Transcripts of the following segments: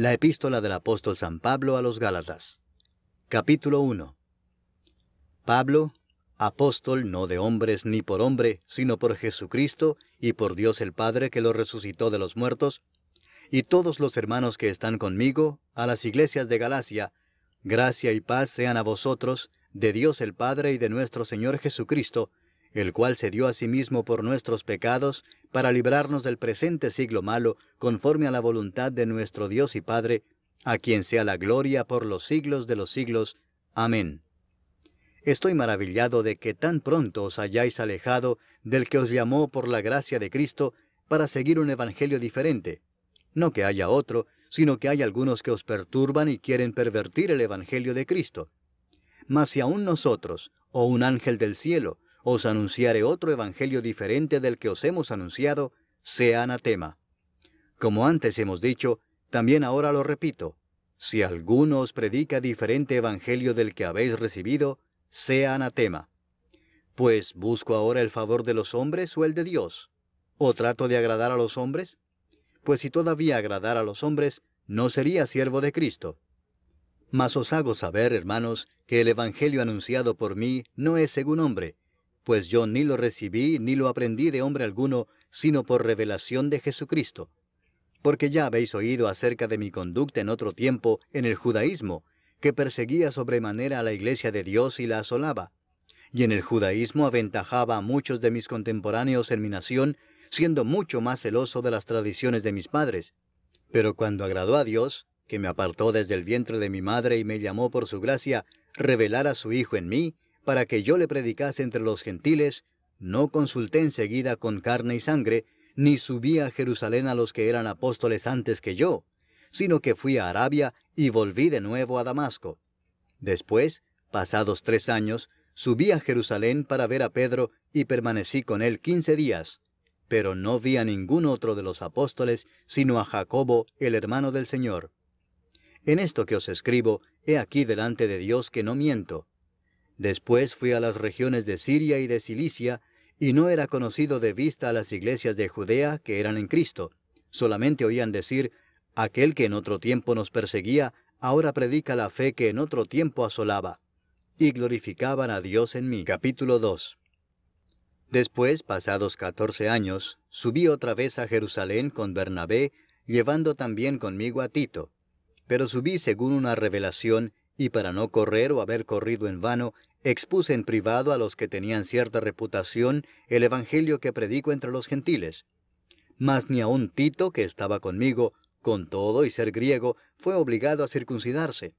La epístola del apóstol San Pablo a los Gálatas. Capítulo 1. Pablo, apóstol no de hombres ni por hombre, sino por Jesucristo y por Dios el Padre que lo resucitó de los muertos, y todos los hermanos que están conmigo, a las iglesias de Galacia, gracia y paz sean a vosotros, de Dios el Padre y de nuestro Señor Jesucristo, el cual se dio a sí mismo por nuestros pecados, para librarnos del presente siglo malo, conforme a la voluntad de nuestro Dios y Padre, a quien sea la gloria por los siglos de los siglos. Amén. Estoy maravillado de que tan pronto os hayáis alejado del que os llamó por la gracia de Cristo para seguir un evangelio diferente. No que haya otro, sino que hay algunos que os perturban y quieren pervertir el evangelio de Cristo. Mas si aún nosotros, o un ángel del cielo, os anunciare otro evangelio diferente del que os hemos anunciado, sea anatema. Como antes hemos dicho, también ahora lo repito, si alguno os predica diferente evangelio del que habéis recibido, sea anatema. Pues, ¿busco ahora el favor de los hombres o el de Dios? ¿O trato de agradar a los hombres? Pues si todavía agradara a los hombres, no sería siervo de Cristo. Mas os hago saber, hermanos, que el evangelio anunciado por mí no es según hombre, pues yo ni lo recibí ni lo aprendí de hombre alguno, sino por revelación de Jesucristo. Porque ya habéis oído acerca de mi conducta en otro tiempo en el judaísmo, que perseguía sobremanera a la iglesia de Dios y la asolaba. Y en el judaísmo aventajaba a muchos de mis contemporáneos en mi nación, siendo mucho más celoso de las tradiciones de mis padres. Pero cuando agradó a Dios, que me apartó desde el vientre de mi madre y me llamó por su gracia, revelar a su Hijo en mí, para que yo le predicase entre los gentiles, no consulté enseguida con carne y sangre, ni subí a Jerusalén a los que eran apóstoles antes que yo, sino que fui a Arabia y volví de nuevo a Damasco. Después, pasados 3 años, subí a Jerusalén para ver a Pedro y permanecí con él 15 días, pero no vi a ningún otro de los apóstoles, sino a Jacobo, el hermano del Señor. En esto que os escribo, he aquí delante de Dios que no miento. Después fui a las regiones de Siria y de Cilicia, y no era conocido de vista a las iglesias de Judea que eran en Cristo. Solamente oían decir, aquel que en otro tiempo nos perseguía, ahora predica la fe que en otro tiempo asolaba. Y glorificaban a Dios en mí. Capítulo 2. Después, pasados 14 años, subí otra vez a Jerusalén con Bernabé, llevando también conmigo a Tito. Pero subí según una revelación, y para no correr o haber corrido en vano, expuse en privado a los que tenían cierta reputación el evangelio que predico entre los gentiles. Mas ni aun Tito, que estaba conmigo, con todo y ser griego, fue obligado a circuncidarse.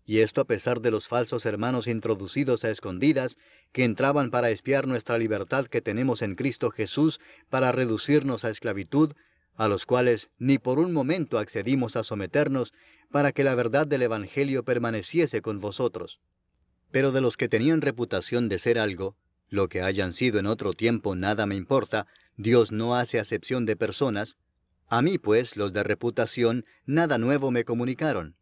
Y esto a pesar de los falsos hermanos introducidos a escondidas, que entraban para espiar nuestra libertad que tenemos en Cristo Jesús, para reducirnos a esclavitud, a los cuales ni por un momento accedimos a someternos, para que la verdad del evangelio permaneciese con vosotros. Pero de los que tenían reputación de ser algo, lo que hayan sido en otro tiempo nada me importa, Dios no hace acepción de personas. A mí, pues, los de reputación, nada nuevo me comunicaron.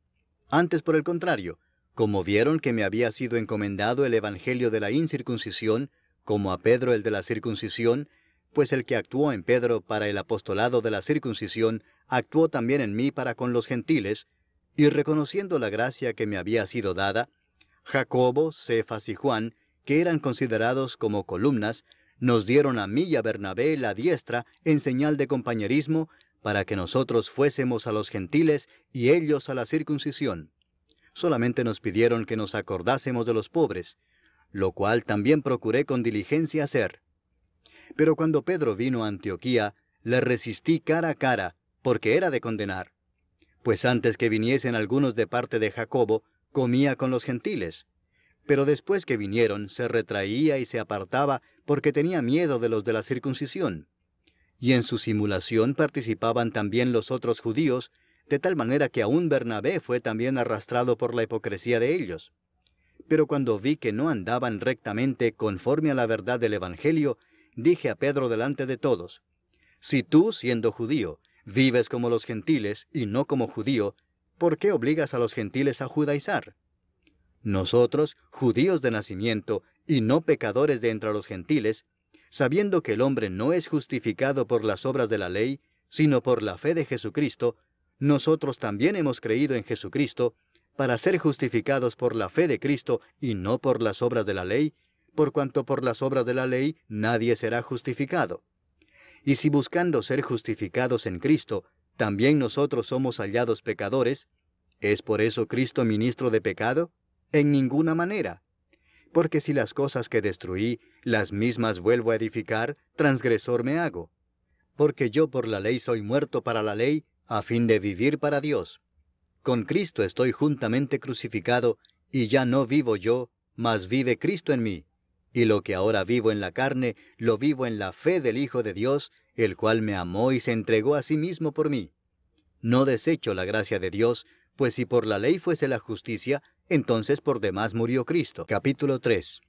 Antes, por el contrario, como vieron que me había sido encomendado el evangelio de la incircuncisión, como a Pedro el de la circuncisión, pues el que actuó en Pedro para el apostolado de la circuncisión, actuó también en mí para con los gentiles, y reconociendo la gracia que me había sido dada, Jacobo, Cefas y Juan, que eran considerados como columnas, nos dieron a mí y a Bernabé la diestra en señal de compañerismo, para que nosotros fuésemos a los gentiles y ellos a la circuncisión. Solamente nos pidieron que nos acordásemos de los pobres, lo cual también procuré con diligencia hacer. Pero cuando Pedro vino a Antioquía, le resistí cara a cara, porque era de condenar. Pues antes que viniesen algunos de parte de Jacobo, comía con los gentiles. Pero después que vinieron, se retraía y se apartaba, porque tenía miedo de los de la circuncisión. Y en su simulación participaban también los otros judíos, de tal manera que aún Bernabé fue también arrastrado por la hipocresía de ellos. Pero cuando vi que no andaban rectamente conforme a la verdad del evangelio, dije a Pedro delante de todos, si tú, siendo judío, vives como los gentiles y no como judío, ¿por qué obligas a los gentiles a judaizar? Nosotros, judíos de nacimiento y no pecadores de entre los gentiles, sabiendo que el hombre no es justificado por las obras de la ley, sino por la fe de Jesucristo, nosotros también hemos creído en Jesucristo para ser justificados por la fe de Cristo y no por las obras de la ley, por cuanto por las obras de la ley nadie será justificado. Y si buscando ser justificados en Cristo, también nosotros somos hallados pecadores, ¿es por eso Cristo ministro de pecado? En ninguna manera. Porque si las cosas que destruí, las mismas vuelvo a edificar, transgresor me hago. Porque yo por la ley soy muerto para la ley, a fin de vivir para Dios. Con Cristo estoy juntamente crucificado, y ya no vivo yo, mas vive Cristo en mí. Y lo que ahora vivo en la carne, lo vivo en la fe del Hijo de Dios, el cual me amó y se entregó a sí mismo por mí. No desecho la gracia de Dios, pues si por la ley fuese la justicia, entonces por demás murió Cristo. Capítulo 3.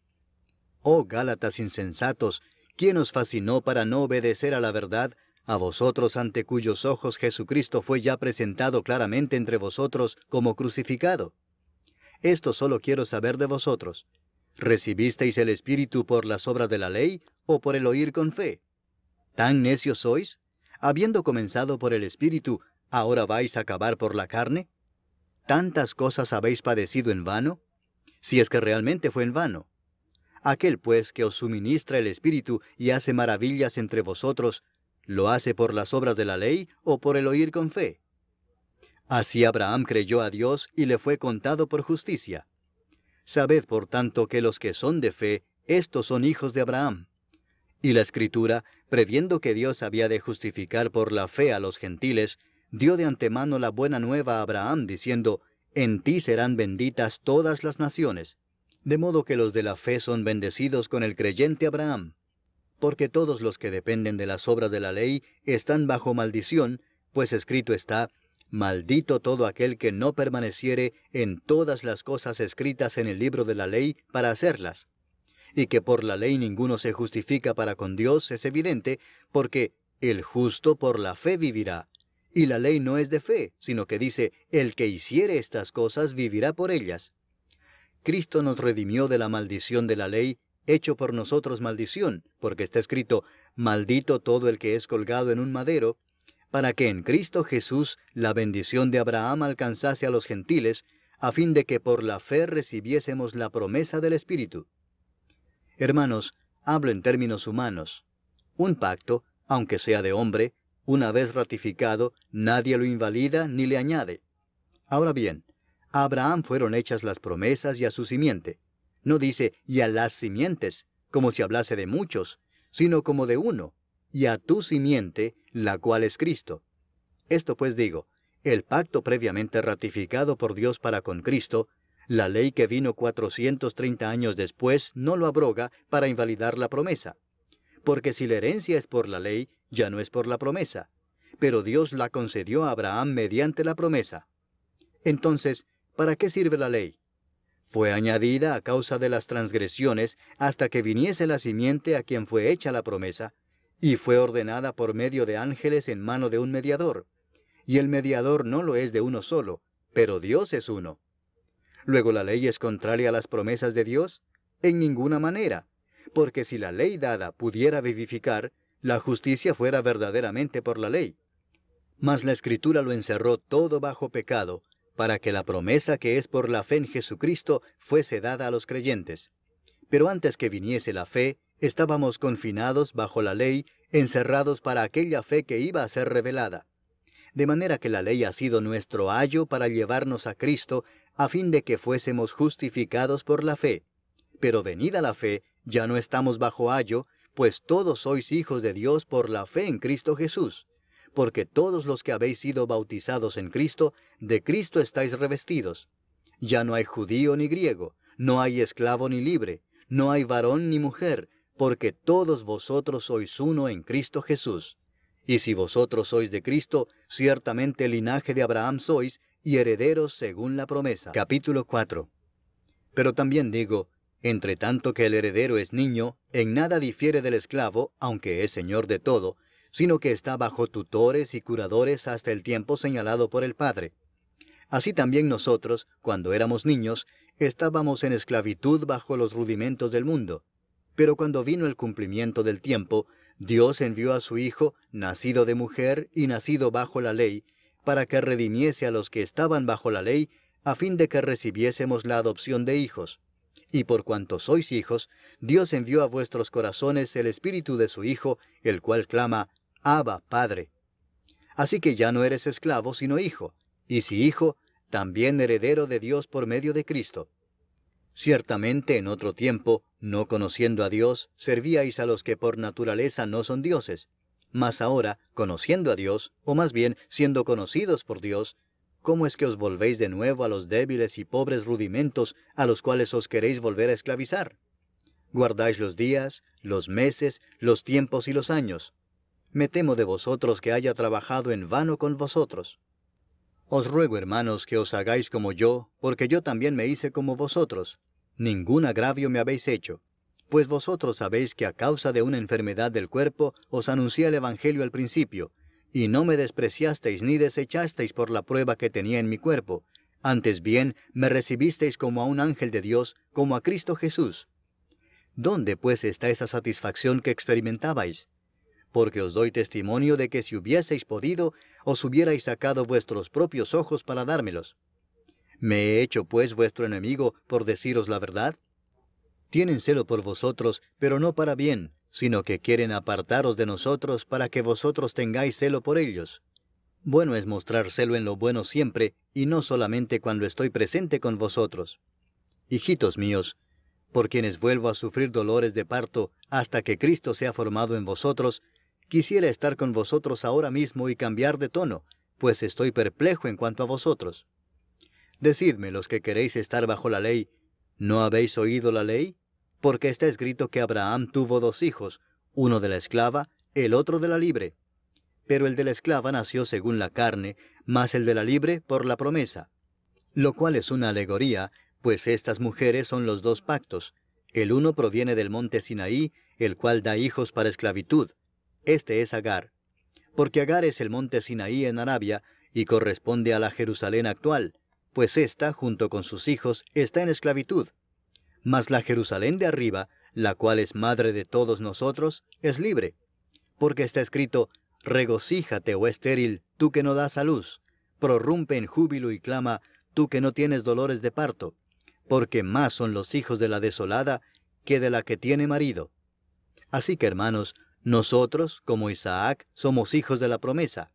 Oh Gálatas insensatos, ¿quién os fascinó para no obedecer a la verdad? A vosotros ante cuyos ojos Jesucristo fue ya presentado claramente entre vosotros como crucificado. Esto solo quiero saber de vosotros. ¿Recibisteis el Espíritu por las obras de la ley o por el oír con fe? ¿Tan necios sois? Habiendo comenzado por el Espíritu, ¿ahora vais a acabar por la carne? ¿Tantas cosas habéis padecido en vano? Si es que realmente fue en vano. Aquel pues que os suministra el Espíritu y hace maravillas entre vosotros, ¿lo hace por las obras de la ley o por el oír con fe? Así Abraham creyó a Dios y le fue contado por justicia. Sabed por tanto que los que son de fe, estos son hijos de Abraham. Y la Escritura, previendo que Dios había de justificar por la fe a los gentiles, dio de antemano la buena nueva a Abraham, diciendo, en ti serán benditas todas las naciones. De modo que los de la fe son bendecidos con el creyente Abraham. Porque todos los que dependen de las obras de la ley están bajo maldición, pues escrito está, maldito todo aquel que no permaneciere en todas las cosas escritas en el libro de la ley para hacerlas. Y que por la ley ninguno se justifica para con Dios es evidente, porque el justo por la fe vivirá. Y la ley no es de fe, sino que dice, el que hiciere estas cosas vivirá por ellas. Cristo nos redimió de la maldición de la ley, hecho por nosotros maldición, porque está escrito, maldito todo el que es colgado en un madero, para que en Cristo Jesús la bendición de Abraham alcanzase a los gentiles, a fin de que por la fe recibiésemos la promesa del Espíritu. Hermanos, hablo en términos humanos. Un pacto, aunque sea de hombre, una vez ratificado, nadie lo invalida ni le añade. Ahora bien, a Abraham fueron hechas las promesas y a su simiente. No dice, y a las simientes, como si hablase de muchos, sino como de uno, y a tu simiente, la cual es Cristo. Esto pues digo, el pacto previamente ratificado por Dios para con Cristo, la ley que vino 430 años después no lo abroga para invalidar la promesa. Porque si la herencia es por la ley, ya no es por la promesa. Pero Dios la concedió a Abraham mediante la promesa. Entonces, ¿para qué sirve la ley? Fue añadida a causa de las transgresiones hasta que viniese la simiente a quien fue hecha la promesa, y fue ordenada por medio de ángeles en mano de un mediador. Y el mediador no lo es de uno solo, pero Dios es uno. ¿Luego la ley es contraria a las promesas de Dios? En ninguna manera, porque si la ley dada pudiera vivificar, la justicia fuera verdaderamente por la ley. Mas la Escritura lo encerró todo bajo pecado, para que la promesa que es por la fe en Jesucristo fuese dada a los creyentes. Pero antes que viniese la fe, estábamos confinados bajo la ley, encerrados para aquella fe que iba a ser revelada. De manera que la ley ha sido nuestro ayo para llevarnos a Cristo, a fin de que fuésemos justificados por la fe. Pero venida la fe, ya no estamos bajo ayo, pues todos sois hijos de Dios por la fe en Cristo Jesús. Porque todos los que habéis sido bautizados en Cristo, de Cristo estáis revestidos. Ya no hay judío ni griego, no hay esclavo ni libre, no hay varón ni mujer, porque todos vosotros sois uno en Cristo Jesús. Y si vosotros sois de Cristo, ciertamente el linaje de Abraham sois, y herederos según la promesa. Capítulo 4. Pero también digo, entre tanto que el heredero es niño, en nada difiere del esclavo, aunque es señor de todo, sino que está bajo tutores y curadores hasta el tiempo señalado por el Padre. Así también nosotros, cuando éramos niños, estábamos en esclavitud bajo los rudimentos del mundo. Pero cuando vino el cumplimiento del tiempo, Dios envió a su Hijo, nacido de mujer y nacido bajo la ley, para que redimiese a los que estaban bajo la ley, a fin de que recibiésemos la adopción de hijos. Y por cuanto sois hijos, Dios envió a vuestros corazones el Espíritu de su Hijo, el cual clama, Abba, Padre. Así que ya no eres esclavo, sino hijo, y si hijo, también heredero de Dios por medio de Cristo. Ciertamente en otro tiempo, no conociendo a Dios, servíais a los que por naturaleza no son dioses. Mas ahora, conociendo a Dios, o más bien siendo conocidos por Dios, ¿cómo es que os volvéis de nuevo a los débiles y pobres rudimentos a los cuales os queréis volver a esclavizar? Guardáis los días, los meses, los tiempos y los años. Me temo de vosotros que haya trabajado en vano con vosotros. Os ruego, hermanos, que os hagáis como yo, porque yo también me hice como vosotros. Ningún agravio me habéis hecho, pues vosotros sabéis que a causa de una enfermedad del cuerpo os anuncié el Evangelio al principio, y no me despreciasteis ni desechasteis por la prueba que tenía en mi cuerpo. Antes bien, me recibisteis como a un ángel de Dios, como a Cristo Jesús. ¿Dónde pues está esa satisfacción que experimentabais? Porque os doy testimonio de que si hubieseis podido, os hubierais sacado vuestros propios ojos para dármelos. ¿Me he hecho pues vuestro enemigo por deciros la verdad? Tienen celo por vosotros, pero no para bien, sino que quieren apartaros de nosotros para que vosotros tengáis celo por ellos. Bueno es mostrar celo en lo bueno siempre, y no solamente cuando estoy presente con vosotros. Hijitos míos, por quienes vuelvo a sufrir dolores de parto hasta que Cristo sea formado en vosotros, quisiera estar con vosotros ahora mismo y cambiar de tono, pues estoy perplejo en cuanto a vosotros. Decidme los que queréis estar bajo la ley, ¿no habéis oído la ley? Porque está escrito que Abraham tuvo 2 hijos, uno de la esclava, el otro de la libre. Pero el de la esclava nació según la carne, mas el de la libre por la promesa. Lo cual es una alegoría, pues estas mujeres son los 2 pactos. El uno proviene del monte Sinaí, el cual da hijos para esclavitud. Este es Agar. Porque Agar es el monte Sinaí en Arabia, y corresponde a la Jerusalén actual, pues ésta, junto con sus hijos, está en esclavitud. Mas la Jerusalén de arriba, la cual es madre de todos nosotros, es libre. Porque está escrito, regocíjate, oh estéril, tú que no das a luz, prorrumpe en júbilo y clama, tú que no tienes dolores de parto, porque más son los hijos de la desolada que de la que tiene marido. Así que, hermanos, nosotros, como Isaac, somos hijos de la promesa.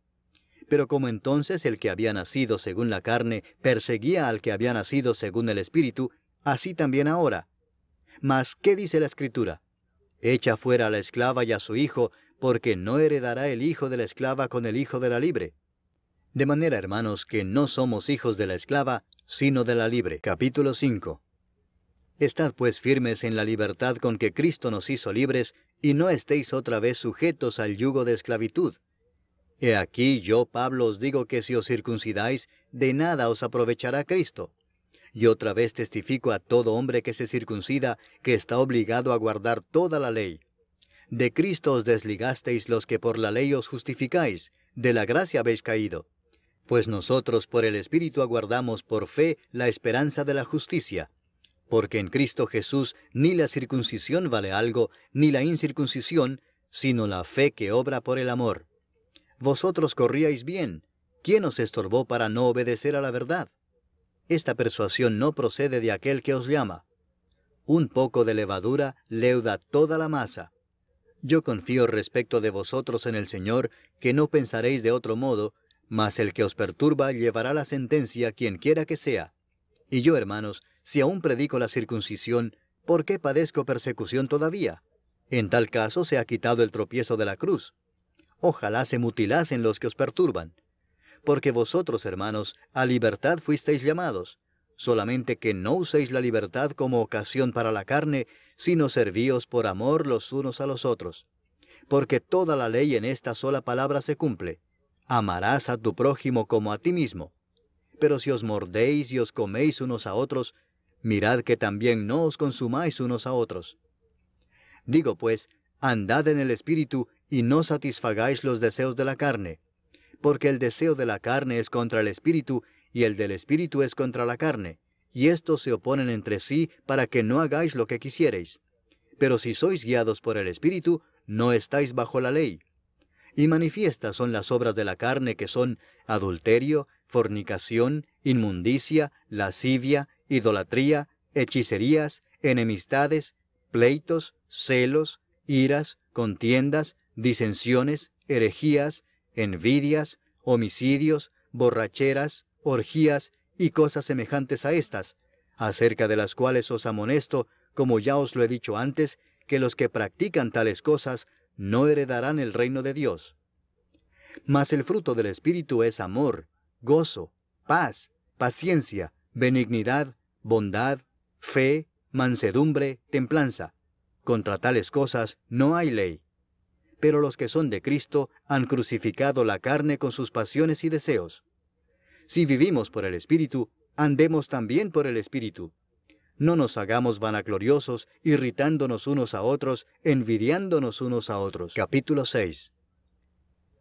Pero como entonces el que había nacido según la carne perseguía al que había nacido según el Espíritu, así también ahora. Mas, ¿qué dice la Escritura? Echa fuera a la esclava y a su hijo, porque no heredará el hijo de la esclava con el hijo de la libre. De manera, hermanos, que no somos hijos de la esclava, sino de la libre. Capítulo 5. Estad pues firmes en la libertad con que Cristo nos hizo libres, y no estéis otra vez sujetos al yugo de esclavitud. He aquí yo, Pablo, os digo que si os circuncidáis, de nada os aprovechará Cristo. Y otra vez testifico a todo hombre que se circuncida, que está obligado a guardar toda la ley. De Cristo os desligasteis los que por la ley os justificáis, de la gracia habéis caído. Pues nosotros por el Espíritu aguardamos por fe la esperanza de la justicia. Porque en Cristo Jesús ni la circuncisión vale algo, ni la incircuncisión, sino la fe que obra por el amor. Vosotros corríais bien. ¿Quién os estorbó para no obedecer a la verdad? Esta persuasión no procede de aquel que os llama. Un poco de levadura leuda toda la masa. Yo confío respecto de vosotros en el Señor, que no pensaréis de otro modo, mas el que os perturba llevará la sentencia quien quiera que sea. Y yo, hermanos, si aún predico la circuncisión, ¿por qué padezco persecución todavía? En tal caso se ha quitado el tropiezo de la cruz. Ojalá se mutilasen los que os perturban. Porque vosotros, hermanos, a libertad fuisteis llamados, solamente que no uséis la libertad como ocasión para la carne, sino servíos por amor los unos a los otros. Porque toda la ley en esta sola palabra se cumple: amarás a tu prójimo como a ti mismo. Pero si os mordéis y os coméis unos a otros, mirad que también no os consumáis unos a otros. Digo pues, andad en el Espíritu, y no satisfagáis los deseos de la carne, porque el deseo de la carne es contra el Espíritu, y el del Espíritu es contra la carne, y estos se oponen entre sí para que no hagáis lo que quisiereis. Pero si sois guiados por el Espíritu, no estáis bajo la ley. Y manifiestas son las obras de la carne, que son adulterio, fornicación, inmundicia, lascivia, idolatría, hechicerías, enemistades, pleitos, celos, iras, contiendas, disensiones, herejías, envidias, homicidios, borracheras, orgías y cosas semejantes a estas, acerca de las cuales os amonesto, como ya os lo he dicho antes, que los que practican tales cosas no heredarán el reino de Dios. Mas el fruto del Espíritu es amor, gozo, paz, paciencia, benignidad, bondad, fe, mansedumbre, templanza. Contra tales cosas no hay ley. Pero los que son de Cristo han crucificado la carne con sus pasiones y deseos. Si vivimos por el Espíritu, andemos también por el Espíritu. No nos hagamos vanagloriosos, irritándonos unos a otros, envidiándonos unos a otros. Capítulo 6.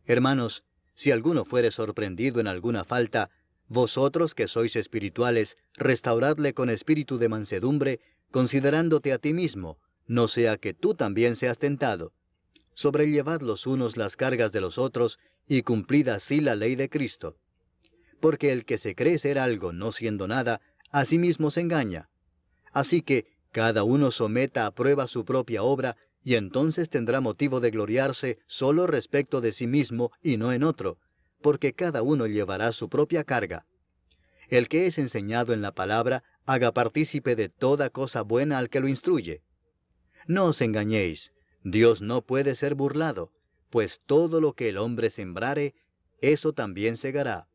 Hermanos, si alguno fuere sorprendido en alguna falta, vosotros que sois espirituales, restauradle con espíritu de mansedumbre, considerándote a ti mismo, no sea que tú también seas tentado. Sobrellevad los unos las cargas de los otros, y cumplid así la ley de Cristo. Porque el que se cree ser algo no siendo nada, a sí mismo se engaña. Así que cada uno someta a prueba su propia obra, y entonces tendrá motivo de gloriarse solo respecto de sí mismo y no en otro, porque cada uno llevará su propia carga. El que es enseñado en la palabra, haga partícipe de toda cosa buena al que lo instruye. No os engañéis, Dios no puede ser burlado, pues todo lo que el hombre sembrare, eso también segará.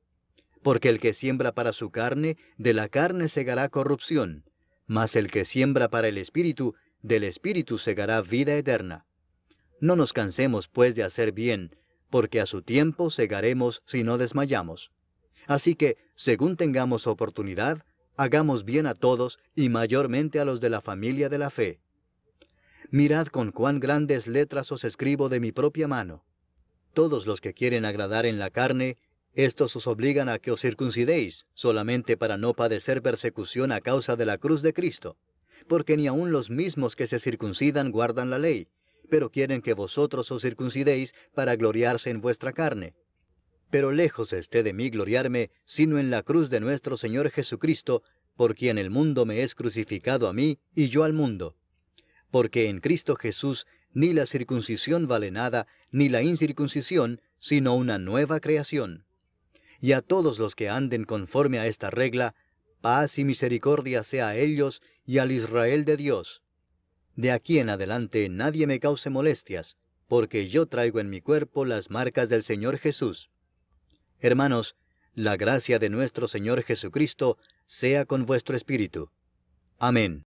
Porque el que siembra para su carne, de la carne segará corrupción, mas el que siembra para el Espíritu, del Espíritu segará vida eterna. No nos cansemos pues de hacer bien, porque a su tiempo segaremos si no desmayamos. Así que, según tengamos oportunidad, hagamos bien a todos y mayormente a los de la familia de la fe. Mirad con cuán grandes letras os escribo de mi propia mano. Todos los que quieren agradar en la carne, estos os obligan a que os circuncidéis, solamente para no padecer persecución a causa de la cruz de Cristo. Porque ni aun los mismos que se circuncidan guardan la ley, pero quieren que vosotros os circuncidéis para gloriarse en vuestra carne. Pero lejos esté de mí gloriarme, sino en la cruz de nuestro Señor Jesucristo, por quien el mundo me es crucificado a mí y yo al mundo. Porque en Cristo Jesús ni la circuncisión vale nada, ni la incircuncisión, sino una nueva creación. Y a todos los que anden conforme a esta regla, paz y misericordia sea a ellos y al Israel de Dios. De aquí en adelante nadie me cause molestias, porque yo traigo en mi cuerpo las marcas del Señor Jesús. Hermanos, la gracia de nuestro Señor Jesucristo sea con vuestro espíritu. Amén.